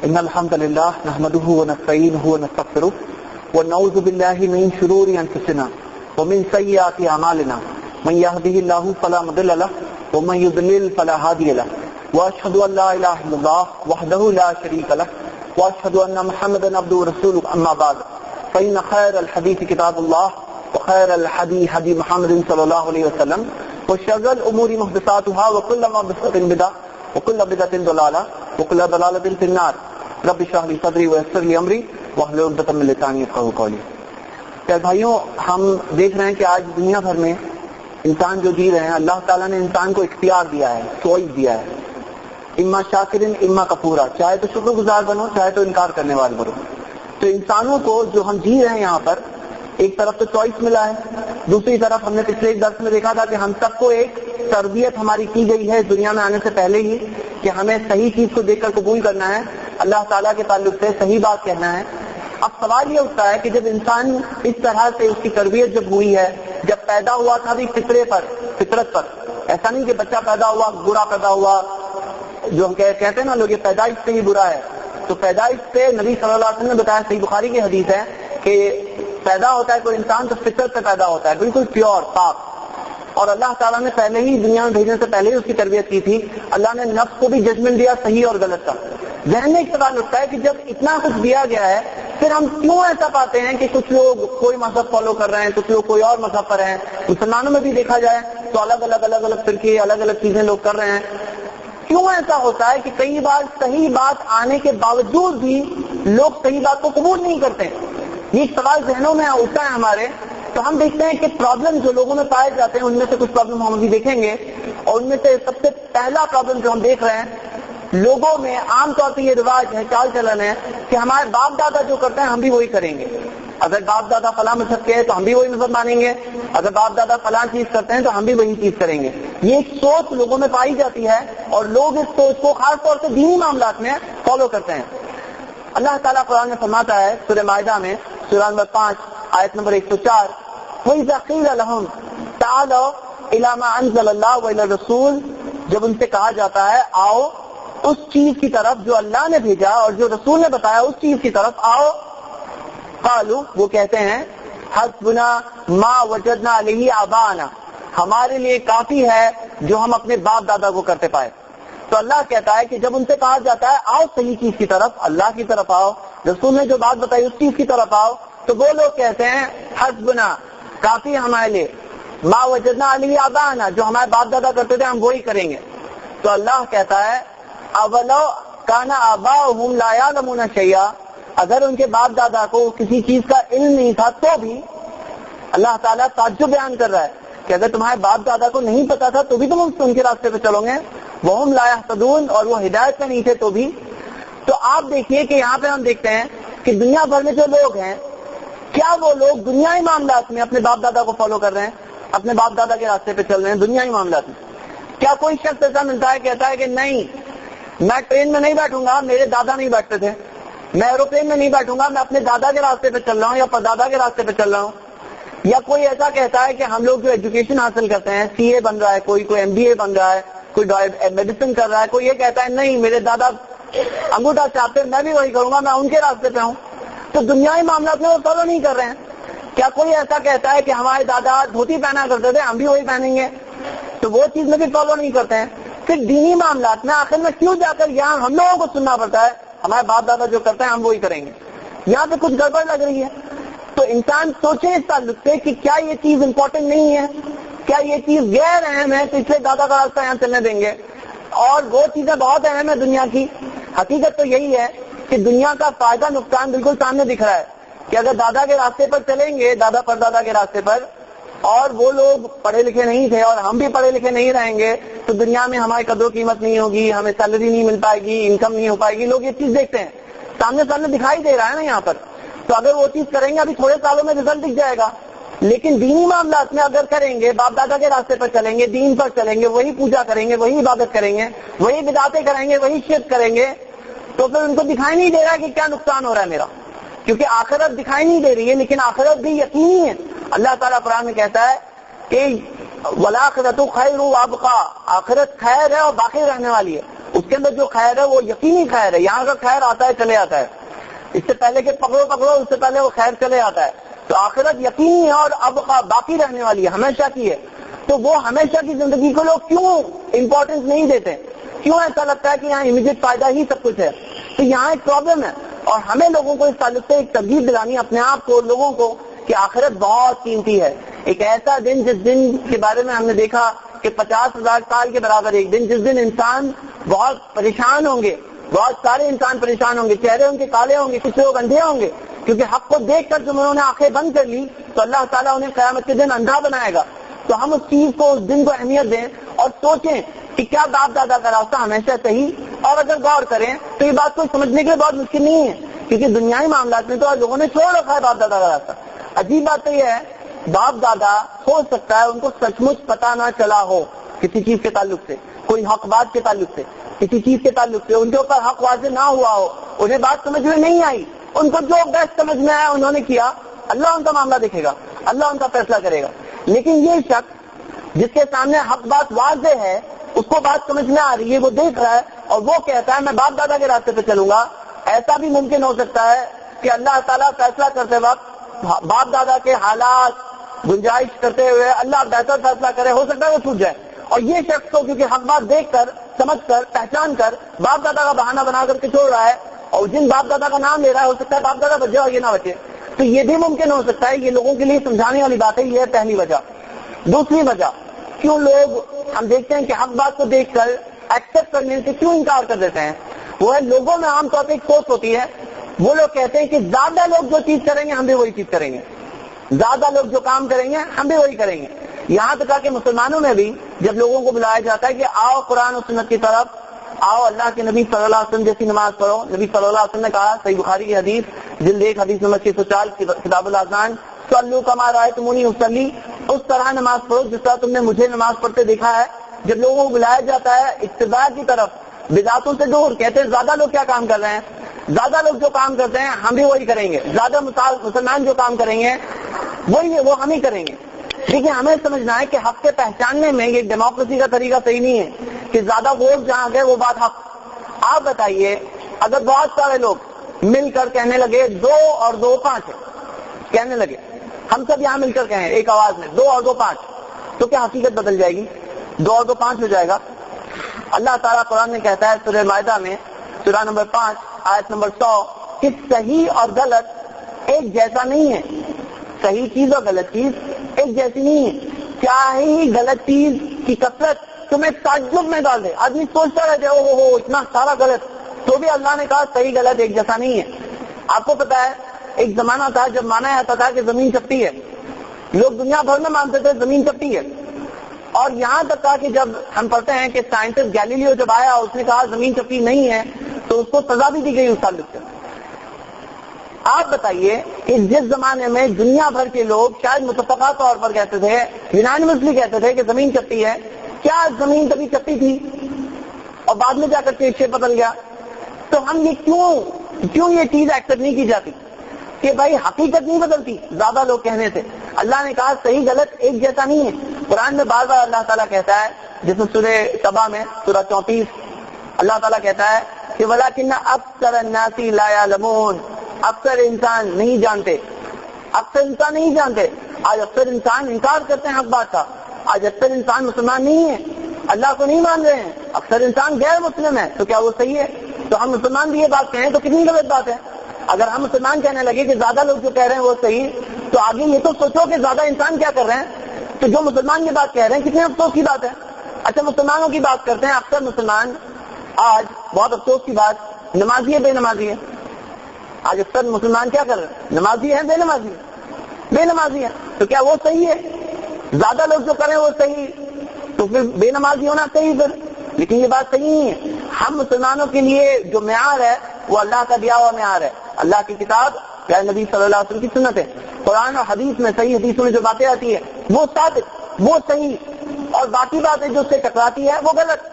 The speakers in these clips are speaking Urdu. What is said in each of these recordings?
إن الحمد لله نحمده ونستعينه ونستغفره ونعوذ بالله من شرور أنفسنا ومن سيئات أعمالنا من يهده الله فلا مضل له ومن يضلل فلا هادي له وأشهد أن لا إله إلا الله وحده لا شريك له وأشهد أن محمدا عبده ورسوله أما بعد فإن خير الحديث كتاب الله وخير الهدي هدي محمد صلى الله عليه وسلم وشر الأمور محدثاتها وكل محدثة بدعة وكل بدعة ضلالة وكل ضلالة في النار رب اشرح لي صدري ويسر لي امری واحلل عقدۃ من لسانی یفقهوا قولی. کہ بھائیوں، ہم دیکھ رہے ہیں کہ آج دنیا بھر میں انسان جو جی رہے ہیں، اللہ تعالیٰ نے انسان کو اختیار دیا ہے، چوائس دیا ہے، اما شاکرن اما کفورا، چاہے تو شکر گزار بنو چاہے تو انکار کرنے والے بنو. تو انسانوں کو جو ہم جی رہے ہیں یہاں پر، ایک طرف تو چوائس ملا ہے، دوسری طرف ہم نے پچھلے ایک درس میں دیکھا تھا کہ ہم سب کو ایک تربیت ہماری کی گئی ہے دنیا میں آنے سے پہلے ہی کہ ہمیں صحیح چیز کو دیکھ کر قبول کرنا ہے، اللہ تعالیٰ کے تعلق سے صحیح بات کہنا ہے. اب سوال یہ اٹھتا ہے کہ جب انسان اس طرح سے اس کی تربیت جب ہوئی ہے، جب پیدا ہوا تھا بھی فطرت پر، ایسا نہیں کہ بچہ پیدا ہوا برا پیدا ہوا، جو ہم کہتے ہیں نا لوگ یہ پیدائش سے ہی برا ہے، تو پیدائش سے نبی صلی اللہ علیہ وسلم نے بتایا، صحیح بخاری کی حدیث ہے کہ پیدا ہوتا ہے کوئی انسان تو فطرت سے پیدا ہوتا ہے، بالکل پیور پاک. اور اللہ تعالیٰ نے پہلے ہی دنیا میں بھیجنے سے پہلے ہی اس کی تربیت کی تھی. اللہ نے نفس کو بھی ججمنٹ دیا صحیح اور غلط کا. ذہن میں ایک سوال اٹھتا ہے کہ جب اتنا کچھ دیا گیا ہے پھر ہم کیوں ایسا پاتے ہیں کہ کچھ لوگ کوئی مذہب فالو کر رہے ہیں، کچھ لوگ کوئی اور مذہب پر ہیں. مسلمانوں میں بھی دیکھا جائے تو الگ الگ فرقے الگ الگ چیزیں لوگ کر رہے ہیں. کیوں ایسا ہوتا ہے کہ کئی بار صحیح بات آنے کے باوجود بھی لوگ صحیح بات کو قبول نہیں کرتے؟ یہ سوال ذہنوں میں اٹھتا ہے ہمارے. تو ہم دیکھتے ہیں کہ پرابلم جو لوگوں میں پائے جاتے ہیں ان میں سے کچھ پرابلم ہم ابھی دیکھیں گے. اور ان میں سے سب سے پہلا پرابلم جو ہم دیکھ رہے ہیں، لوگوں میں عام طور پہ یہ رواج ہے، چال چلن ہے کہ ہمارے باپ دادا جو کرتے ہیں ہم بھی وہی کریں گے. اگر باپ دادا فلاں مذہب کے ہیں تو ہم بھی وہی مذہب مانیں گے، اگر باپ دادا فلاں چیز کرتے ہیں تو ہم بھی وہی چیز کریں گے. یہ ایک سوچ لوگوں میں پائی جاتی ہے اور لوگ اس سوچ کو خاص طور سے دینی معاملات میں فالو کرتے ہیں. اللہ تعالیٰ قرآن میں فرماتا ہے سورہ مائدہ میں سورہ نمبر 5 آیت نمبر 104، وَإِذَا قِيلَ لَهُمْ تَعَالَوْا إِلَىٰ مَا أَنزَلَ اللَّهُ وَإِلَى الرَّسُولِ، جب ان سے کہا جاتا ہے آؤ اس چیز کی طرف جو اللہ نے بھیجا اور جو رسول نے بتایا اس چیز کی طرف آؤ. قالوا، وہ کہتے ہیں، حسبنا ما وجدنا علیہ آباءنا، ہمارے لیے کافی ہے جو ہم اپنے باپ دادا کو کرتے پائے. تو اللہ کہتا ہے کہ جب ان سے کہا جاتا ہے آؤ صحیح چیز کی طرف، اللہ کی طرف آؤ، رسول نے جو بات بتائی اس چیز کی طرف آؤ، تو وہ لوگ کہتے ہیں حسبنا، کافی ہمارے لیے، ما وجدنا علیہ آباءنا، جو ہمارے باپ دادا کرتے تھے ہم وہی کریں گے. تو اللہ کہتا ہے اولو کان آباؤہم لا یعلمون شیئا، اگر ان کے باپ دادا کو کسی چیز کا علم نہیں تھا تو بھی اللہ تعالیٰ تعجب بیان کر رہا ہے کہ اگر تمہارے باپ دادا کو نہیں پتا تھا تو بھی تم ان کے راستے پہ چلو گے، وہم لا یہتدون، اور وہ ہدایت میں نہیں تھے تو بھی. تو آپ دیکھیے کہ یہاں پہ ہم دیکھتے ہیں کہ دنیا بھر میں جو لوگ ہیں، کیا وہ لوگ دنیائی معاملات میں اپنے باپ دادا کو فالو کر رہے ہیں، اپنے باپ دادا کے راستے پہ چل رہے ہیں دنیائی معاملات میں؟ کیا کوئی شخص ایسا ملتا ہے کہتا ہے کہ نہیں میں ٹرین میں نہیں بیٹھوں گا، میرے دادا نہیں بیٹھتے تھے، میں ایروپلین میں نہیں بیٹھوں گا، میں اپنے دادا کے راستے پہ چل رہا ہوں یا پردادا کے راستے پہ چل رہا ہوں؟ یا کوئی ایسا کہتا ہے کہ ہم لوگ جو ایجوکیشن حاصل کرتے ہیں، سی اے بن رہا ہے، کوئی MBA بن رہا ہے، کوئی میڈیسن کر رہا ہے، کوئی یہ کہتا ہے نہیں میرے دادا انگوٹھا چاہتے میں بھی وہی کروں گا، میں ان کے راستے پہ ہوں. تو دنیائی معاملات میں وہ فالو نہیں کر رہے ہیں. کیا کوئی ایسا کہتا ہے کہ ہمارے دادا دھوتی پہنا کرتے تھے ہم بھی وہی پہنیں گے؟ تو وہ چیز میں بھی فالو نہیں کرتے ہیں. پھر دینی معاملات میں آخر میں کیوں جا کر یہاں ہم لوگوں کو سننا پڑتا ہے ہمارے باپ دادا جو کرتے ہیں ہم وہی کریں گے؟ یہاں پہ کچھ گڑبڑ لگ رہی ہے. تو انسان سوچے اس تعلق سے کہ کیا یہ چیز امپورٹنٹ نہیں ہے، کیا یہ چیز غیر اہم ہے تو اس لیے دادا کا راستہ یہاں چلنے دیں گے، اور وہ چیزیں بہت اہم ہے دنیا کی. حقیقت تو یہی ہے کہ دنیا کا فائدہ نقصان بالکل سامنے دکھ رہا ہے کہ اگر دادا کے راستے پر چلیں گے، دادا پردادا کے راستے پر، اور وہ لوگ پڑھے لکھے نہیں تھے اور ہم بھی پڑھے لکھے نہیں رہیں گے تو دنیا میں ہماری قدر و قیمت نہیں ہوگی، ہمیں سیلری نہیں مل پائے گی، انکم نہیں ہو پائے گی. لوگ یہ چیز دیکھتے ہیں، سامنے دکھائی دے رہا ہے نا یہاں پر. تو اگر وہ چیز کریں گے ابھی تھوڑے سالوں میں رزلٹ دکھ جائے گا. لیکن دینی معاملات میں اگر کریں گے، باپ دادا کے راستے پر چلیں گے، دین پر چلیں گے، وہی پوجا کریں گے، وہی عبادت کریں گے، وہی بدعتیں کریں گے، وہی شرک کریں گے، تو پھر ان کو دکھائی نہیں دے رہا کہ کیا نقصان ہو رہا ہے میرا، کیونکہ آخرت دکھائی نہیں دے رہی ہے. لیکن آخرت بھی یقینی ہے. اللہ تعالیٰ قرآن میں کہتا ہے کہ وَالْآخِرَةُ خَيْرٌ وَأَبْقَىٰ، آخرت خیر ہے اور باقی رہنے والی ہے. اس کے اندر جو خیر ہے وہ یقینی خیر ہے. یہاں کا خیر آتا ہے چلے آتا ہے, اس سے پہلے کہ پکڑو اس سے پہلے وہ خیر چلے آتا ہے. تو آخرت یقینی ہے اور اب باقی رہنے والی ہے, ہمیشہ کی ہے. تو وہ ہمیشہ کی زندگی کو لوگ کیوں امپورٹنس نہیں دیتے؟ کیوں ایسا لگتا ہے کہ یہاں امیڈیٹ فائدہ ہی سب کچھ ہے؟ تو یہاں ایک پرابلم ہے, اور ہمیں لوگوں کو اس تعلق سے ایک ترغیب دلانی اپنے آپ کو, لوگوں کو, کہ آخرت بہت قیمتی ہے. ایک ایسا دن جس دن کے بارے میں ہم نے دیکھا کہ 50,000 سال کے برابر ایک دن, جس دن انسان بہت پریشان ہوں گے, بہت سارے انسان پریشان ہوں گے, چہرے ان کے کالے ہوں گے, کچھ لوگ اندھے ہوں گے, کیونکہ حق کو دیکھ کر جب انہوں نے آنکھیں بند کر لی تو اللہ تعالیٰ انہیں قیامت کے دن اندھا بنائے گا. تو ہم اس چیز کو, اس دن کو اہمیت دیں اور سوچیں کہ کیا باپ دادا کا راستہ ہمیشہ صحیح, اور اگر غور کریں تو یہ بات کو سمجھنے کے لیے بہت مشکل نہیں ہے, کیونکہ دنیائی معاملات میں تو لوگوں نے چھوڑ رکھا ہے باپ دادا کا راستہ. عجیب بات تو یہ ہے, باپ دادا ہو سکتا ہے ان کو سچ مچ پتا نہ چلا ہو کسی چیز کے تعلق سے, کوئی حق بات کے تعلق سے, کسی چیز کے تعلق سے ان کے اوپر حق واضح نہ ہوا ہو, انہیں بات سمجھ میں نہیں آئی, ان کو جو بیسٹ سمجھ میں آیا انہوں نے کیا, اللہ ان کا معاملہ دیکھے گا, اللہ ان کا فیصلہ کرے گا. لیکن یہ شخص جس کے سامنے حق بات واضح ہے, اس کو بات سمجھ میں آ رہی ہے, وہ دیکھ رہا ہے اور وہ کہتا ہے میں باپ دادا کے راستے پہ چلوں گا, ایسا بھی ممکن ہو سکتا ہے کہ اللہ تعالیٰ فیصلہ کرتے وقت باپ دادا کے حالات گنجائش کرتے ہوئے اللہ بہتر فیصلہ کرے, ہو سکتا ہے وہ چھوٹ جائے. اور یہ شخص تو کیونکہ حق بات دیکھ کر, سمجھ کر, پہچان کر باپ دادا کا بہانہ بنا کر کے چھوڑ رہا ہے, اور جن باپ دادا کا نام لے رہا ہے ہو سکتا ہے باپ دادا بچے اور یہ نہ بچے. تو یہ بھی ممکن ہو سکتا ہے, یہ لوگوں کے لیے سمجھانے والی بات ہے. یہ ہے پہلی وجہ. دوسری وجہ, کیوں لوگ ہم دیکھتے ہیں کہ حق بات کو دیکھ کر ایکسپٹ کرنے سے کیوں انکار کر دیتے ہیں, وہ ہے لوگوں میں عام طور پہ ایک سوچ ہوتی ہے, وہ لوگ کہتے ہیں کہ زیادہ لوگ جو چیز کریں گے ہم بھی وہی چیز کریں گے, زیادہ لوگ جو کام کریں گے ہم بھی وہی کریں گے. یہاں تک کہ مسلمانوں میں بھی جب لوگوں کو بلایا جاتا ہے کہ آؤ قرآن و سنت کی طرف آؤ, اللہ کے نبی صلی اللہ علیہ وسلم جیسی نماز پڑھو, نبی صلی اللہ علیہ وسلم نے کہا, صحیح بخاری کی حدیث جلد 1 حدیث نمبر 604 کتاب الاذان, صلوا کما رأیتمونی اصلی, اس طرح نماز پڑھو جس طرح تم نے مجھے نماز پڑھتے دیکھا ہے. جب لوگوں کو بلایا جاتا ہے اتباع کی طرف, بدعتوں سے دور, کہتے ہیں زیادہ لوگ کیا کام کر رہے ہیں, زیادہ لوگ جو کام کرتے ہیں ہم بھی وہی کریں گے, زیادہ مسلمان جو کام کریں گے وہ ہم ہی کریں گے. دیکھیں ہمیں سمجھنا ہے کہ حق کے پہچاننے میں یہ ڈیموکریسی کا طریقہ صحیح نہیں ہے کہ زیادہ ووٹ جہاں گئے وہ بات حق. آپ بتائیے اگر بہت سارے لوگ مل کر کہنے لگے 2 اور 2 5 ہے, کہنے لگے ہم سب یہاں مل کر کہیں ایک آواز میں 2 اور 2 5, تو کیا حقیقت بدل جائے گی؟ 2 اور 2 5 ہو جائے گا. اللہ تعالیٰ قرآن میں کہتا ہے سورہ مائدہ میں سورہ نمبر 5 آیت نمبر 100 کہ صحیح اور غلط ایک جیسا نہیں ہے, صحیح چیز اور غلط چیز ایک جیسی نہیں ہے. کیا ہی غلط چیز کی کثرت تمہیں تعجب میں ڈال دے, آدمی سوچتا رہ جائے وہ اتنا سارا غلط, تو بھی اللہ نے کہا صحیح غلط ایک جیسا نہیں ہے. آپ کو پتا ہے ایک زمانہ تھا جب مانا جاتا تھا کہ زمین چپٹی ہے, لوگ دنیا بھر میں مانتے تھے زمین چپٹی ہے, اور یہاں تک کہ جب ہم پڑھتے ہیں کہ سائنٹسٹ گیلیلیو جب آیا اس نے کہا زمین چپٹی نہیں ہے تو اس کو سزا بھی دی گئی اس تعلق سے. آپ بتائیے کہ جس زمانے میں دنیا بھر کے لوگ شاید متفقہ طور پر کہتے تھے, یونانیمسلی کہتے تھے کہ زمین چپٹی ہے, کیا زمین کبھی چپٹی تھی اور بعد میں جا کر کے شیپ بدل گیا؟ تو ہم یہ کیوں یہ چیز ایکسپٹ نہیں کی جاتی کہ بھائی حقیقت نہیں بدلتی زیادہ لوگ کہنے سے؟ اللہ نے کہا صحیح غلط ایک جیسا نہیں ہے. قرآن میں بار بار اللہ تعالیٰ کہتا ہے, جیسے سورہ سبا میں سورہ 34 اللہ تعالیٰ کہتا ہے کہ وَلَٰكِنَّ أَكْثَرَ النَّاسِ لَا يَعْلَمُونَ, اکثر انسان نہیں جانتے, اکثر انسان نہیں جانتے. آج اکثر انسان انکار کرتے ہیں حق بات کا, آج اکثر انسان مسلمان نہیں ہے, اللہ کو نہیں مان رہے ہیں, اکثر انسان غیر مسلم ہے, تو کیا وہ صحیح ہے؟ تو ہم مسلمان بھی یہ بات کہیں تو کتنی غلط بات ہے. اگر ہم مسلمان کہنے لگے کہ زیادہ لوگ جو کہہ رہے ہیں وہ صحیح, تو آگے یہ تو سوچو کہ زیادہ انسان کیا کر رہے ہیں. تو جو مسلمان یہ بات کہہ رہے ہیں کتنے افسوس کی بات ہے. اچھا مسلمانوں کی بات کرتے ہیں, اکثر مسلمان آج بہت افسوس کی بات نمازی ہے بے نمازی ہے. آج اکثر مسلمان کیا کر رہے ہیں, نمازی ہے بے نمازی ہے, بے نمازی ہے. تو کیا وہ صحیح ہے؟ زیادہ لوگ جو کریں وہ صحیح, تو پھر بے نمازی ہونا صحیح پھر. لیکن یہ بات صحیح نہیں ہے. ہم مسلمانوں کے لیے جو معیار ہے وہ اللہ کا دیا ہوا معیار ہے, اللہ کی کتاب یا نبی صلی اللہ علیہ وسلم کی سنت ہے. قرآن اور حدیث میں صحیح حدیثوں میں جو باتیں آتی ہے وہ ثابت, وہ صحیح, اور باقی باتیں جو اس سے ٹکراتی ہے وہ غلط.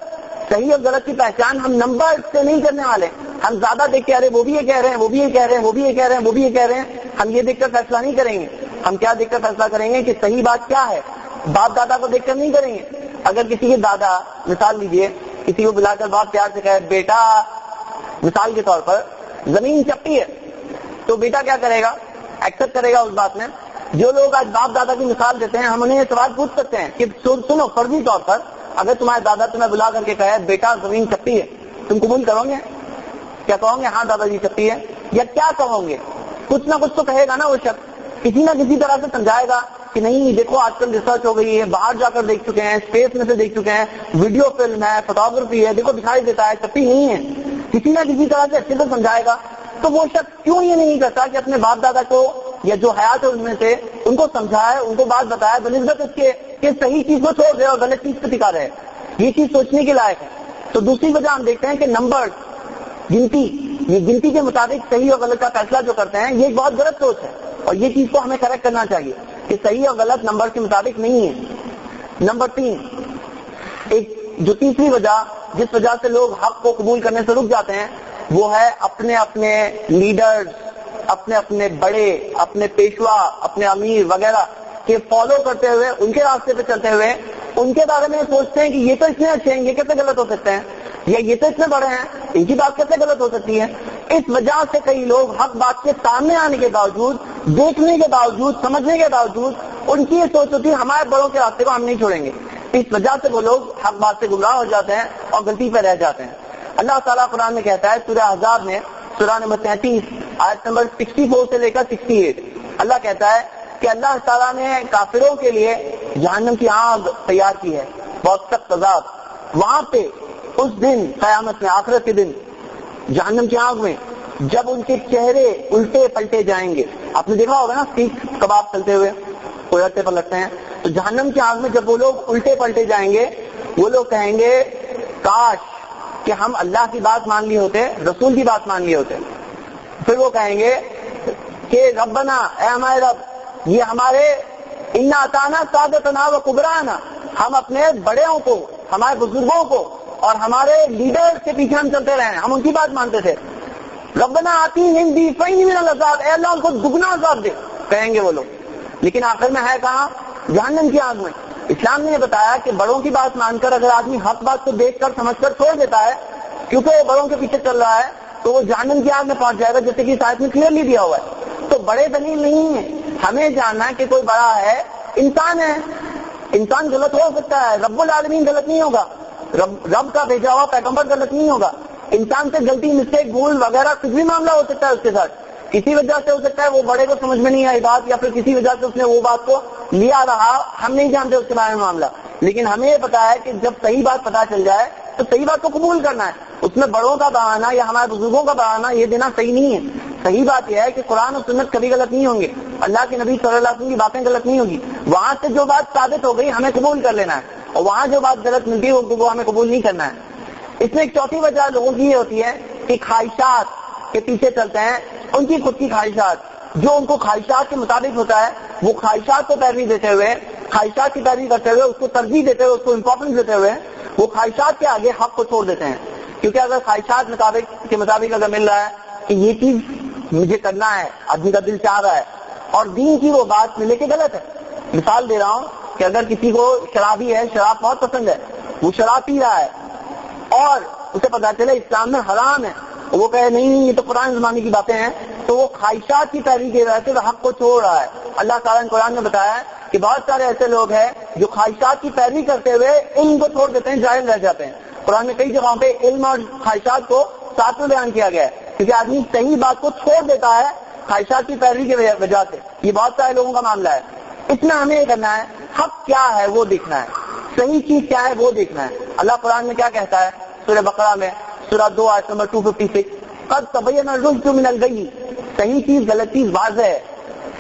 صحیح اور غلط کی پہچان ہم نمبر سے نہیں کرنے والے. ہم زیادہ دیکھ کے ارے وہ بھی یہ کہہ رہے ہیں, وہ بھی یہ کہہ رہے ہیں, وہ بھی یہ کہہ رہے ہیں, وہ بھی یہ کہہ رہے ہیں, ہم یہ دیکھ کر فیصلہ نہیں کریں گے. ہم کیا دیکھ کر فیصلہ کریں گے کہ صحیح بات کیا ہے؟ باپ دادا کو دیکھ کر نہیں کریں گے. اگر کسی کے دادا, مثال لیجیے کسی کو بلا کر بہت پیار سے کہے بیٹا، مثال کے طور پر زمین چپٹی ہے، تو بیٹا کیا کرے گا؟ ایکسپٹ کرے گا اس بات میں. جو لوگ آج باپ دادا کی مثال دیتے ہیں، ہم انہیں یہ سوال پوچھ سکتے ہیں کہ سنو، فرضی طور پر اگر تمہارے دادا تمہیں بلا کر کے کہے بیٹا زمین چپٹی ہے، تم قبول کرو گے؟ کیا کہو گے ہاں دادا جی چپٹی ہے؟ یا کیا کہو گے؟ کچھ نہ کچھ تو کہے گا نا وہ شخص، کسی نہ کسی طرح سے سمجھائے گا کہ نہیں دیکھو آج کل ریسرچ ہو گئی ہے، باہر جا کر دیکھ چکے ہیں، اسپیس میں سے دیکھ چکے ہیں، ویڈیو فلم ہے، فوٹوگرافی ہے، دیکھو دکھائی دیتا ہے چپٹی نہیں ہے. کسی نہ کسی طرح سے اچھے سے سمجھائے گا. تو وہ شخص کیوں یہ نہیں کرتا کہ اپنے باپ دادا کو یا جو حیات ہے ان میں سے ان کو سمجھائے، ان کو بات بتائے، بنسبت اس کے کہ صحیح چیز کو چھوڑ دے اور غلط چیز پہ ٹکا رہے. یہ چیز سوچنے کے لائق ہے. تو دوسری وجہ ہم دیکھتے ہیں کہ نمبر، گنتی، یہ گنتی کے مطابق صحیح اور غلط کا فیصلہ جو کرتے ہیں، یہ ایک بہت غلط سوچ ہے اور یہ چیز کو ہمیں کریکٹ کرنا چاہیے کہ صحیح اور غلط نمبر کے مطابق نہیں ہے. نمبر 3، ایک جو تیسری وجہ جس وجہ سے لوگ حق کو قبول کرنے سے رک جاتے ہیں، وہ ہے اپنے اپنے لیڈرز، اپنے اپنے بڑے، اپنے پیشوا، اپنے امیر وغیرہ کے فالو کرتے ہوئے، ان کے راستے پہ چلتے ہوئے ان کے بارے میں سوچتے ہیں کہ یہ تو اتنے اچھے ہیں، یہ کیسے غلط ہو سکتے ہیں، یا یہ تو اتنے بڑے ہیں، ان کی بات کیسے غلط ہو سکتی ہے. اس وجہ سے کئی لوگ حق بات کے سامنے آنے کے باوجود، دیکھنے کے باوجود، سمجھنے کے باوجود ان کی یہ سوچ ہوتی ہے ہمارے بڑوں کے راستے کو ہم نہیں چھوڑیں گے. اس وجہ سے وہ لوگ حق بات سے گمراہ ہو جاتے ہیں اور غلطی پہ رہ جاتے ہیں. اللہ تعالیٰ قرآن میں کہتا ہے سورہ احزاب میں، سورہ نمبر 33 آیت نمبر 64 سے لے کر 68، اللہ کہتا ہے کہ اللہ تعالیٰ نے کافروں کے لیے جہنم کی آگ تیار کی ہے، بہت سخت عذاب. وہاں پہ اس دن قیامت میں، آخرت کے دن، جہنم کی آگ میں جب ان کے چہرے الٹے پلٹے جائیں گے. آپ نے دیکھا ہوگا نا سیخ کباب چلتے ہوئے الٹے پلٹتے ہیں، تو جہنم کی آگ میں جب وہ لوگ الٹے پلٹے جائیں گے، وہ لوگ کہیں گے کاش کہ ہم اللہ کی بات مان لیے ہوتے، رسول کی بات مان لیے ہوتے. پھر وہ کہیں گے کہ ربنا، اے ہمارے رب، یہ ہمارے انا اطعنا سادتنا و کبرانا، ہم اپنے بڑوں کو، ہمارے بزرگوں کو اور ہمارے لیڈر کے پیچھے ہم چلتے رہے، ہم ان کی بات مانتے تھے. ربنا آتیہم ضعفین من العذاب، اے اللہ ان کو دگنا عذاب دے، کہیں گے وہ لوگ. لیکن آخر میں ہے کہاں؟ جہنم کی آگ میں. اسلام نے یہ بتایا کہ بڑوں کی بات مان کر اگر آدمی حق بات کو دیکھ کر سمجھ کر چھوڑ دیتا ہے کیونکہ وہ بڑوں کے پیچھے چل رہا ہے، تو وہ جہنم کی آگ میں پہنچ جائے گا، جیسے کہ اس آیت میں کلیئرلی دیا ہوا ہے. تو بڑے دلیل نہیں ہیں، ہمیں جاننا ہے کہ کوئی بڑا ہے، انسان ہے، انسان غلط ہو سکتا ہے، رب العالمین غلط نہیں ہوگا، رب کا بھیجا ہوا پیغمبر غلط نہیں ہوگا. انسان سے غلطی، مسٹیک، بھول وغیرہ کچھ بھی معاملہ ہو سکتا ہے اس کے ساتھ. کسی وجہ سے ہو سکتا ہے وہ بڑے کو سمجھ میں نہیں آئی بات، یا پھر کسی وجہ سے اس نے وہ بات کو لیا رہا، ہم نہیں جانتے اس کے بارے میں معاملہ. لیکن ہمیں یہ پتا ہے کہ جب صحیح بات پتا چل جائے تو صحیح بات کو قبول کرنا ہے. اس میں بڑوں کا بہانا یا ہمارے بزرگوں کا بہانا یہ دینا صحیح نہیں ہے. صحیح بات یہ ہے کہ قرآن اور سنت کبھی غلط نہیں ہوں گے، اللہ کے نبی صلی اللہ علیہ وسلم کی باتیں غلط نہیں ہوگی. وہاں سے جو بات ثابت ہو گئی ہمیں قبول کر لینا ہے، اور وہاں جو بات غلط ملتی ہے وہ ہمیں قبول نہیں کرنا ہے. اس میں ایک چوتھی وجہ لوگوں کی یہ ہوتی ہے کہ خواہشات کے پیچھے چلتے ہیں، ان کی خود کی خواہشات، جو ان کو خواہشات کے مطابق ہوتا ہے وہ خواہشات کو پیروی دیتے ہوئے، خواہشات کی پیروی کرتے ہوئے، اس کو ترجیح دیتے ہوئے، اس کو امپورٹنس دیتے ہوئے وہ خواہشات کے آگے حق کو چھوڑ دیتے ہیں. کیونکہ اگر خواہشات کے مطابق اگر مل رہا ہے کہ یہ چیز مجھے کرنا ہے، آدمی کا دل چاہ رہا ہے، اور دین کی وہ بات ملے کہ غلط ہے. مثال دے رہا ہوں کہ اگر کسی کو شرابی ہے، شراب بہت پسند ہے، وہ شراب پی رہا ہے اور اسے پتا چلے اسلام میں حرام ہے، وہ کہے نہیں یہ تو قرآن زمانے کی باتیں ہیں، تو وہ خواہشات کی پیروی کے وجہ سے وہ حق کو چھوڑ رہا ہے. اللہ تعالیٰ نے قرآن میں بتایا ہے کہ بہت سارے ایسے لوگ ہیں جو خواہشات کی پیروی کرتے ہوئے علم کو چھوڑ دیتے ہیں، جاہل رہ جاتے ہیں. قرآن میں کئی جگہوں پہ علم اور خواہشات کو ساتھ میں بیان کیا گیا ہے، کیونکہ آدمی صحیح بات کو چھوڑ دیتا ہے خواہشات کی پیروی کی وجہ سے. یہ بہت سارے لوگوں کا معاملہ ہے. اس میں ہمیں یہ کرنا ہے حق کیا ہے وہ دیکھنا ہے، صحیح چیز کیا ہے وہ دیکھنا ہے. اللہ قرآن میں کیا کہتا ہے سورہ بقرہ میں، سورہ 2 آیت نمبر 256، قد تبین الرشد من الغی، صحیح چیز غلط چیز واضح ہے،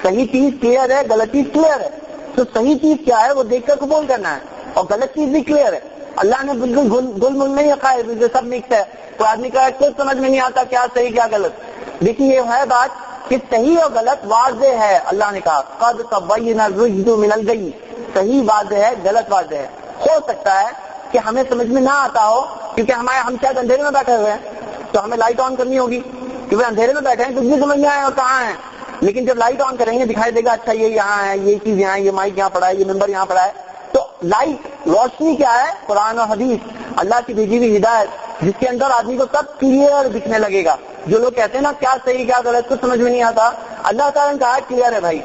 صحیح چیز کلیئر ہے، غلط چیز کلیئر ہے. تو صحیح چیز کیا ہے وہ دیکھ کر قبول کرنا ہے، اور غلط چیز بھی کلیئر ہے. اللہ نے بالکل گل مل نہیں رکھا ہے، سب مکس ہے. کوئی آدمی کا کچھ سمجھ میں نہیں آتا کیا صحیح کیا غلط. دیکھیے یہ ہے بات کہ صحیح اور غلط واضح ہے. اللہ نے کہا قد تبین الرشد من الغی، صحیح واضح ہے، غلط واضح ہے. ہو سکتا ہے کہ ہمیں سمجھ میں نہ آتا ہو کیونکہ ہم شاید اندھیرے میں بیٹھے ہوئے ہیں، تو ہمیں لائٹ آن کرنی ہوگی کیونکہ اندھیرے میں بیٹھے ہیں، کچھ بھی سمجھ میں آئے اور کہاں ہے. لیکن جب لائٹ آن کریں گے دکھائی دے گا اچھا یہ یہاں ہے، یہ چیز یہاں ہے، یہ مائک یہاں پڑا ہے، یہ ممبر یہاں پڑا ہے. تو لائٹ، روشنی کیا ہے؟ قرآن اور حدیث. اللہ کی بھیجی ہوئی ہدایت جس کے اندر آدمی کو سب کلیئر دکھنے لگے گا. جو لوگ کہتے ہیں نا کیا صحیح کیا غلط کچھ سمجھ میں نہیں آتا, اللہ تعالیٰ نے کہا کلیئر ہے بھائی.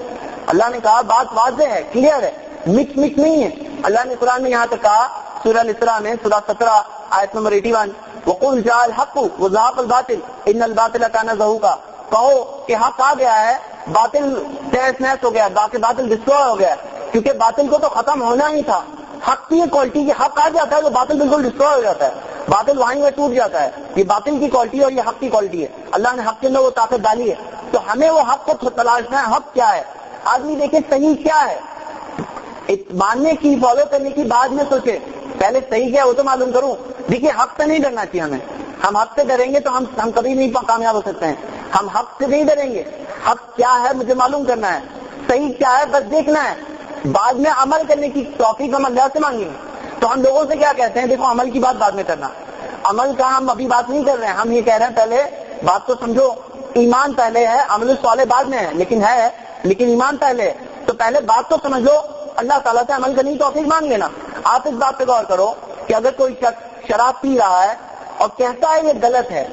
اللہ نے کہا بات واضح ہے, کلیئر ہے, مکس نہیں ہے. اللہ نے قرآن میں یہاں تک کہا سورہ الاسراء میں سورہ 17 آیت نمبر 81, وَقُلْ جَاءَ الْحَقُّ وَزَهَقَ الْبَاطِلُ إِنَّ الْبَاطِلَ كَانَ زَهُوقًا, کہو کہ حق آ گیا ہے, باطل تہس نہس ہو گیا, باطل ڈسٹروائے ہو گیا, کیونکہ باطل کو تو ختم ہونا ہی تھا. حق کی کوالٹی کی حق آ جاتا ہے تو باطل بالکل ڈسٹروائے ہو جاتا ہے, باطل وہیں میں ٹوٹ جاتا ہے. یہ باطل کی کوالٹی اور یہ حق کی کوالٹی ہے. اللہ نے حق کے اندر وہ طاقت ڈالی ہے, تو ہمیں وہ حق کو تلاشنا ہے. حق کیا ہے آدمی دیکھے, صحیح کیا ہے, ماننے کی فالو کرنے کی بعد میں سوچے پہلے صحیح کیا ہے وہ تو معلوم کروں. دیکھیے حق سے نہیں ڈرنا چاہیے ہمیں, ہم حق سے ڈریں گے تو ہم کبھی نہیں کامیاب ہو سکتے ہیں. ہم حق سے نہیں ڈریں گے, حق کیا ہے مجھے معلوم کرنا ہے, صحیح کیا ہے بس دیکھنا ہے, بعد میں عمل کرنے کی توفیق ہم اللہ سے مانگیں گے. تو ہم لوگوں سے کیا کہتے ہیں, دیکھو عمل کی بات بعد میں کرنا, عمل کا ہم ابھی بات نہیں کر رہے ہیں. ہم یہ کہہ رہے ہیں پہلے بات تو سمجھو, ایمان پہلے ہے, عمل صالح بعد میں ہے, لیکن ایمان پہلے ہے. تو پہلے بات تو سمجھ لو, اللہ تعالیٰ سے عمل کرنے کی توفیق مانگ لینا. آپ اس بات پہ غور کرو کہ اگر کوئی شخص شراب پی رہا ہے اور کہتا ہے یہ غلط ہے,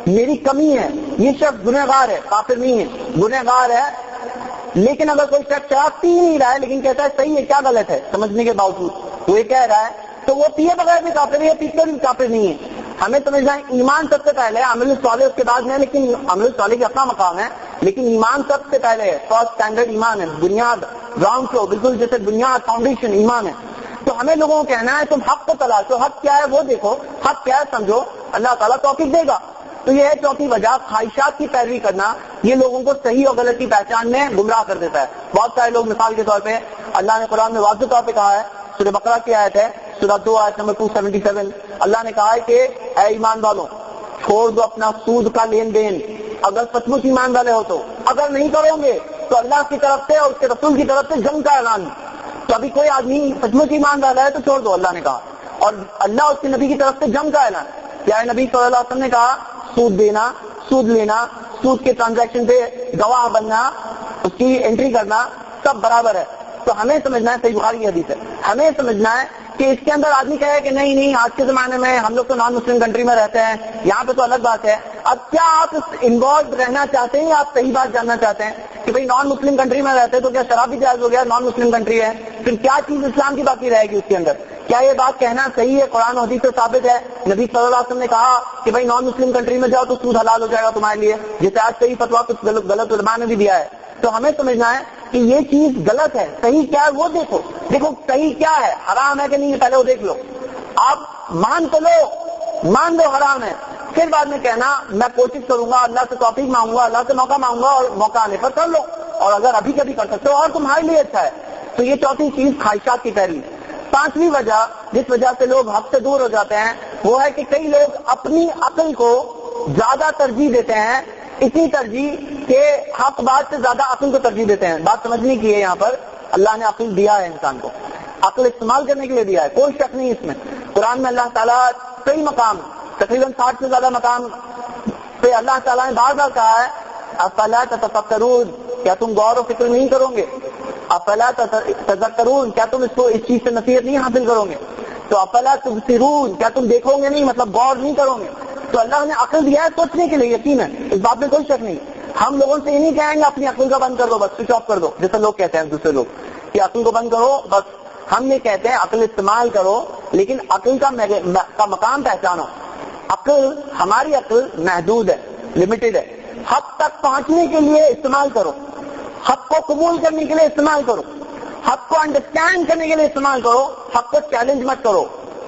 میری کمی ہے, یہ شخص گنہگار ہے, کافر نہیں ہے, گنہگار ہے. لیکن اگر کوئی شخص شراب پی نہیں رہا ہے لیکن کہتا ہے صحیح ہے, کیا غلط ہے سمجھنے کے باوجود وہ یہ کہہ رہا ہے, تو وہ پیے بغیر بھی کافر ہے, پیتے بھی کافر نہیں ہے. ہمیں سمجھنا ہے ایمان سب سے پہلے ہے, عمل صالح اس کے بعد میں, لیکن عمل صالح کا اپنا مقام ہے, لیکن ایمان سب سے پہلے ہے. فرسٹ اسٹینڈرڈ ایمان ہے, بنیاد, گراؤنڈ فلور, بالکل جیسے بنیاد فاؤنڈیشن ایمان ہے. تو ہمیں لوگوں کو کہنا ہے تم حق کو تلاشو, حق کیا ہے وہ دیکھو, حق کیا ہے سمجھو, اللہ تعالیٰ توفیق دے گا. تو یہ ہے چوتھی وجہ, خواہشات کی پیروی کرنا. یہ لوگوں کو صحیح اور غلط کی پہچان میں گمراہ کر دیتا ہے. بہت سارے لوگ مثال کے طور پہ اللہ نے قرآن میں واضح طور پہ کہا ہے, سورہ بقرہ کی آیت ہے, سورہ 2 آیت نمبر 277, اللہ نے کہا ہے کہ اے ایمان والوں چھوڑ دو اپنا سود کا لین دین, اگر سچ مچ ایمان والے ہو تو. اگر نہیں کرو گے تو اللہ کی طرف سے اور اس کے رسول کی طرف سے جنگ کا اعلان. تو ابھی کوئی آدمی سچ مچ ایمان والا ہے تو چھوڑ دو, اللہ نے کہا, اور اللہ اس کے نبی کی طرف سے جنگ کا اعلان. کیا نبی صلی اللہ علیہ وسلم نے کہا سود دینا, سود لینا, سود کے ٹرانزیکشن پہ گواہ بننا, اس کی انٹری کرنا, سب برابر ہے. تو ہمیں سمجھنا ہے, صحیح بخاری کی حدیث ہے, ہمیں سمجھنا ہے کہ اس کے اندر آدمی کہے کہ نہیں آج کے زمانے میں ہم لوگ تو نان مسلم کنٹری میں رہتے ہیں, یہاں پہ تو الگ بات ہے. اب کیا آپ انوالو رہنا چاہتے ہیں یا آپ صحیح بات جاننا چاہتے ہیں کہ بھئی نان مسلم کنٹری میں رہتے ہیں تو کیا شراب بھی جائز ہو گیا, نان مسلم کنٹری ہے, پھر کیا چیز اسلام کی باقی رہے گی اس کے اندر؟ کیا یہ بات کہنا صحیح ہے؟ قرآن و حدیث سے ثابت ہے. نبی صلی اللہ علیہ وسلم نے کہا کہ بھائی نان مسلم کنٹری میں جاؤ تو سود حلال ہو جائے گا تمہارے لیے, جیسے آج صحیح فتوا کچھ غلط علماء نے بھی دیا ہے. تو ہمیں سمجھنا ہے کہ یہ چیز غلط ہے, صحیح کیا ہے وہ دیکھو صحیح کیا ہے, حرام ہے کہ نہیں پہلے وہ دیکھ لو. آپ مان تو لو حرام ہے, پھر بعد میں کہنا میں کوشش کروں گا, اللہ سے توفیق مانگوں گا, اللہ سے موقع مانگوں گا, اور موقع آنے پر کر لو, اور اگر ابھی کبھی کر سکتے ہو اور تمہارے لیے اچھا ہے. تو یہ چوتھی چیز خواہشات کی پیروی. پانچویں وجہ جس وجہ سے لوگ حق سے دور ہو جاتے ہیں وہ ہے کہ کئی لوگ اپنی عقل کو زیادہ ترجیح دیتے ہیں, اتنی ترجیح کہ حق بات سے زیادہ عقل کو ترجیح دیتے ہیں. بات سمجھنے کی ہے, یہاں پر اللہ نے عقل دیا ہے, انسان کو عقل استعمال کرنے کے لیے دیا ہے, کوئی شک نہیں اس میں. قرآن میں اللہ تعالیٰ کئی مقام, تقریباً 60 سے زیادہ مقام پہ اللہ تعالیٰ نے بار بار کہا ہے افلا تتفکرون, کیا تم غور و فکر نہیں کرو گے, افلا تذکرون, کیا تم اس چیز سے نصیحت نہیں حاصل کرو گے, تو افلا تبصرون, کیا تم دیکھو گے نہیں, مطلب غور نہیں کرو گے. تو اللہ نے عقل دیا ہے سوچنے کے لیے, یقین ہے اس بات میں کوئی شک نہیں. ہم لوگوں سے یہ نہیں کہیں گے اپنی عقل کا بند کر دو, بس سوئچ آف کر دو, جیسے لوگ کہتے ہیں دوسرے لوگ کہ عقل کو بند کرو بس. ہم یہ کہتے ہیں عقل استعمال کرو, لیکن عقل کا مقام پہچانو. عقل, ہماری عقل محدود ہے, لمیٹڈ ہے. حق تک پہنچنے کے لیے استعمال کرو, حق کو قبول کرنے کے لیے استعمال کرو, حق کو انڈرسٹینڈ کرنے کے لیے استعمال کرو. حق کو چیلنج مت کرو,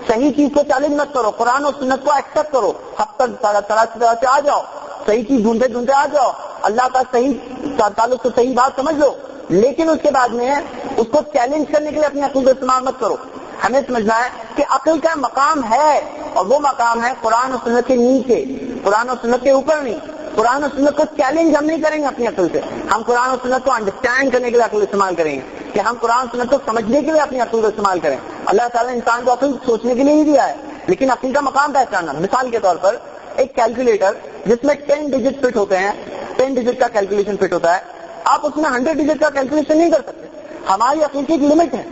صحیح چیز کو چیلنج مت کرو, قرآن و سنت کو ایکسپٹ کرو, حق تک طرح سے آ جاؤ, صحیح چیز ڈھونڈتے آ جاؤ, اللہ کا صحیح تعلق سے صحیح بات سمجھ لو, لیکن اس کے بعد میں اس کو چیلنج کرنے کے لیے اپنی عقل کو استعمال مت کرو. ہمیں سمجھنا ہے کہ عقل کا مقام ہے, اور وہ مقام ہے قرآن و سنت کے نیچے, قرآن و سنت کے اوپر نہیں. قرآن و سنت کو چیلنج ہم نہیں کریں گے اپنی عقل سے, ہم قرآن و سنت کو انڈرسٹینڈ کرنے کے لیے عقل استعمال کریں گے, کہ ہم قرآن و سنت کو سمجھنے کے لیے اپنی عقل کو استعمال کریں. اللہ تعالیٰ نے انسان کو عقل سوچنے کے لیے ہی دیا ہے, لیکن عقل کا مقام پہچاننا. مثال کے طور پر ایک کیلکولیٹر جس میں 10 ڈیجٹ فٹ ہوتے ہیں, 10 ڈیجٹ کا کیلکولیشن فٹ ہوتا ہے, آپ اس میں 100 ڈیجٹ کا کیلکولیشن نہیں کر سکتے. ہماری عقل کی ایک لمٹ ہے,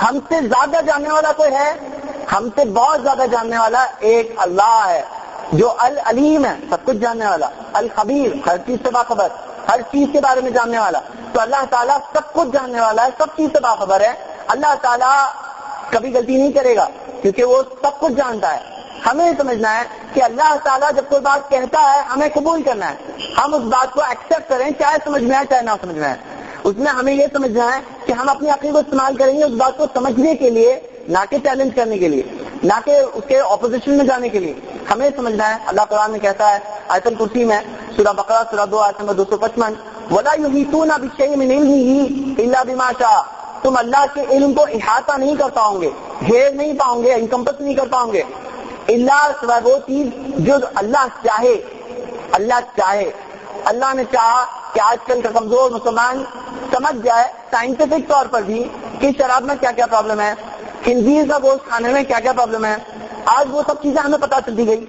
ہم سے زیادہ جاننے والا کوئی ہے, ہم سے بہت زیادہ جاننے والا ایک اللہ ہے جو العلیم ہے، سب کچھ جاننے والا، الخبیر، ہر چیز سے باخبر، ہر چیز کے بارے میں جاننے والا. تو اللہ تعالیٰ سب کچھ جاننے والا ہے، سب چیز سے باخبر ہے. اللہ تعالیٰ کبھی غلطی نہیں کرے گا کیونکہ وہ سب کچھ جانتا ہے. ہمیں سمجھنا ہے کہ اللہ تعالیٰ جب کوئی بات کہتا ہے ہمیں قبول کرنا ہے، ہم اس بات کو ایکسپٹ کریں چاہے سمجھ میں آئے چاہے نہ سمجھ میں آئے. اس میں ہمیں یہ سمجھنا ہے کہ ہم اپنی عقل کو استعمال کریں گے اس بات کو سمجھنے کے لیے، نہ کہ چیلنج کرنے کے لیے، نہ کہ اس کے اپوزیشن میں جانے کے لیے. ہمیں سمجھنا ہے. اللہ قرآن میں کہتا ہے آیت الکرسی میں سورہ بقرہ سورہ 2 آیت نمبر 255 وَلَا يُحِيطُونَ بِشَيْءٍ مِّنْ عِلْمِهِ إِلَّا بِمَا شَاءَ. تم اللہ کے علم کو احاطہ نہیں کر پاؤ گے، گھیر نہیں پاؤ گے، انکمپس نہیں کر پاؤ گے، اللہ سوائے وہ چیز جو اللہ چاہے. اللہ چاہے، اللہ نے چاہا کہ آج کل کا کمزور مسلمان سمجھ جائے سائنٹیفک طور پر بھی کہ شراب میں کیا کیا پرابلم ہے، خنزیر کا گوشت کھانے میں کیا کیا پرابلم ہے. آج وہ سب چیزیں ہمیں پتہ چلتی گئی،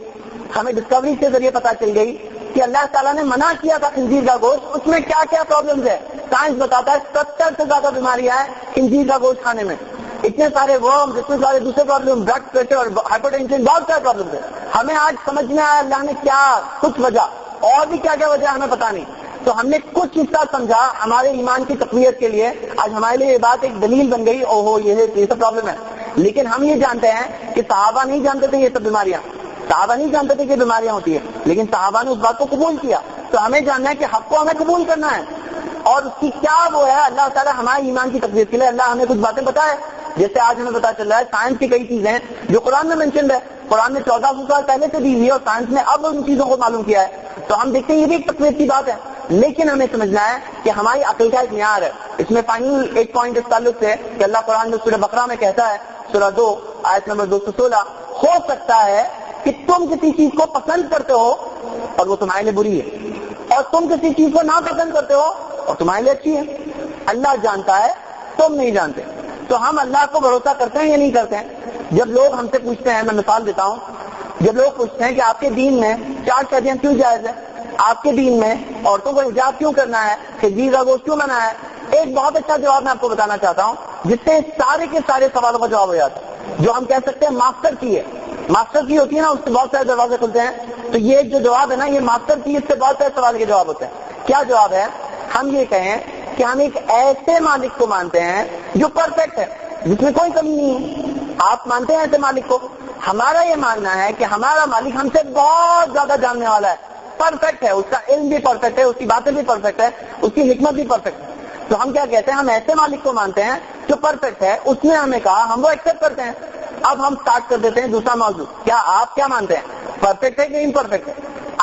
ہمیں ڈسکوری کے ذریعے پتہ چل گئی کہ اللہ تعالیٰ نے منع کیا تھا خنزیر کا گوشت، اس میں کیا کیا پرابلمز ہے. سائنس بتاتا ہے 70 سے زیادہ بیماریاں ہیں خنزیر کا گوشت کھانے میں، اتنے سارے ورم، اتنے سارے دوسرے پرابلم، بلڈ پریشر اور ہائپر ٹینشن، بہت سارے پرابلم ہیں. ہمیں آج سمجھ میں آیا اللہ نے کیا کچھ وجہ، اور بھی کیا کیا وجہ ہمیں پتہ نہیں. تو ہم نے کچھ حصہ سمجھا ہمارے ایمان کی تقویت کے لیے. آج ہمارے لیے یہ بات ایک دلیل بن گئی، اوہو یہ سب پرابلم ہے. لیکن ہم یہ جانتے ہیں کہ صحابہ نہیں جانتے تھے یہ سب بیماریاں، صحابہ نہیں جانتے تھے کہ بیماریاں ہوتی ہیں، لیکن صحابہ نے اس بات کو قبول کیا. تو ہمیں جاننا ہے کہ حق کو ہمیں قبول کرنا ہے، اور اس کی کیا وہ ہے. اللہ تعالیٰ ہمارے ایمان کی تقویت کے لیے اللہ ہمیں کچھ باتیں بتائے. جیسے آج ہمیں پتا چل رہا ہے سائنس کی کئی چیزیں جو قرآن میں مینشنڈ ہے، قرآن نے 1400 سال پہلے سے دی ہوئی ہے اور سائنس نے اب ان چیزوں کو معلوم کیا ہے. تو ہم دیکھتے ہیں یہ بھی ایک تقویت کی بات ہے. لیکن ہمیں سمجھنا ہے کہ ہماری عقل کا ایک معیار ہے. اس میں فائنل ایک پوائنٹ اس تعلق سے کہ اللہ قرآن میں سورہ بقرہ میں کہتا ہے سورہ 2 آیت نمبر 216 ہو سکتا ہے کہ تم کسی چیز کو پسند کرتے ہو اور وہ تمہارے لیے بری ہے، اور تم کسی چیز کو ناپسند کرتے ہو اور تمہارے لیے اچھی ہے. اللہ جانتا ہے، تم نہیں جانتے. تو ہم اللہ کو بھروسہ کرتے ہیں یا نہیں کرتے ہیں؟ جب لوگ ہم سے پوچھتے ہیں، میں مثال دیتا ہوں، جب لوگ پوچھتے ہیں کہ آپ کے دین میں 4 شادیاں کیوں جائز ہے، آپ کے دین میں عورتوں کو حجاب کیوں کرنا ہے، خنزیر کا گوشت کیوں منع ہے، ایک بہت اچھا جواب میں آپ کو بتانا چاہتا ہوں جس سے سارے کے سارے سوالوں کا جواب ہو جاتا ہے. جو ہم کہہ سکتے ہیں ماسٹر کی ہے، ماسٹر کی ہوتی ہے نا، اس سے بہت سارے دروازے کھلتے ہیں. تو یہ جو جواب ہے نا، یہ ماسٹر کی، اس سے بہت سارے سوال کے جواب ہوتے ہیں. کیا جواب ہے؟ ہم یہ کہیں کہ ہم ایک ایسے مالک کو مانتے ہیں جو پرفیکٹ ہے، جس میں کوئی کمی نہیں ہے. آپ مانتے ہیں ایسے مالک کو؟ ہمارا یہ ماننا ہے کہ ہمارا مالک ہم سے بہت زیادہ جاننے والا ہے، پرفیکٹ ہے، اس کا علم بھی پرفیکٹ ہے، اس کی باتیں بھی پرفیکٹ ہے، اس کی حکمت بھی پرفیکٹ ہے. تو ہم کیا کہتے ہیں؟ ہم ایسے مالک کو مانتے ہیں جو پرفیکٹ ہے، اس نے ہمیں کہا، ہم وہ ایکسپٹ کرتے ہیں. اب ہم سٹارٹ کر دیتے ہیں دوسرا موضوع. کیا آپ کیا مانتے ہیں؟ پرفیکٹ ہے کہ امپرفیکٹ ہے؟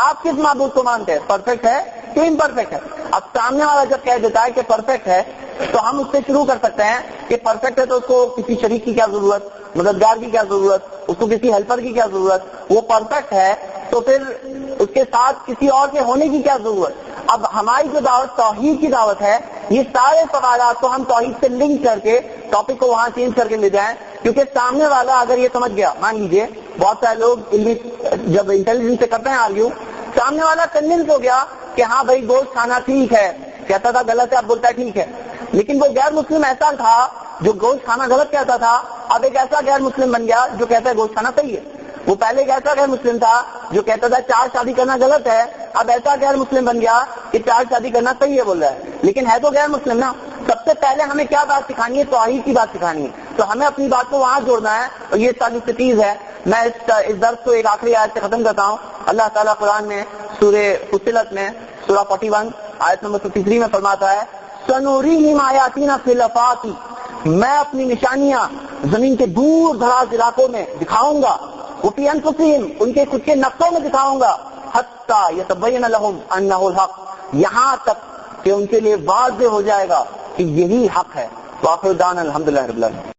آپ کس معبود کو مانتے ہیں؟ پرفیکٹ ہے کہ امپرفیکٹ ہے؟ اب سامنے والا جب کہہ دیتا ہے کہ پرفیکٹ ہے تو ہم اس سے شروع کر سکتے ہیں کہ پرفیکٹ ہے تو اس کو کسی شریک کی کیا ضرورت، مددگار کی کیا ضرورت، اس کو کسی ہیلپر کی کیا ضرورت. وہ پرفیکٹ ہے تو پھر اس کے ساتھ کسی اور کے ہونے کی کیا ضرورت. اب ہماری جو دعوت توحید کی دعوت ہے، یہ سارے سوالات کو ہم توحید سے لنک کر کے ٹاپک کو وہاں چینج کر کے لے جائیں. کیونکہ سامنے والا اگر یہ سمجھ گیا، مان لیجیے بہت سارے لوگ جب انٹیلیجنس سے کرتے ہیں آرگیو، سامنے والا کنونس ہو گیا کہ ہاں بھائی گوشت کھانا ٹھیک ہے، کہتا تھا غلط ہے، اب بولتا ہے ٹھیک ہے. لیکن وہ غیر مسلم ایسا تھا جو گوشت کھانا غلط کہتا تھا، اب ایک ایسا غیر مسلم بن گیا جو کہتا ہے گوشت کھانا صحیح ہے. وہ پہلے ایک ایسا غیر مسلم تھا جو کہتا تھا 4 شادی کرنا غلط ہے، اب ایسا غیر مسلم بن گیا کہ 4 شادی کرنا صحیح ہے بول رہا ہے. لیکن ہے تو غیر مسلم نا. سب سے پہلے ہمیں کیا بات سکھانی ہے؟ توحید کی بات سکھانی ہے. تو ہمیں اپنی بات کو وہاں جوڑنا ہے، اور یہ ساری چیز ہے. میں اس درس کو ایک آخری آیت سے ختم کرتا ہوں. اللہ تعالیٰ قرآن میں سورہ فصلت میں سورہ 41 آیت نمبر 53 میں فرماتا ہے سنوریہم آیاتنا فی الآفاق، میں اپنی نشانیاں زمین کے دور دراز علاقوں میں دکھاؤں گا، وفی انفسہم، ان کے خود کے نفسوں میں دکھاؤں گا، حتی یتبین لہم انہ الحق، یہاں تک کہ ان کے لیے واضح ہو جائے گا کہ یہی حق ہے. وآخر دعوانا الحمدللہ رب العالمین.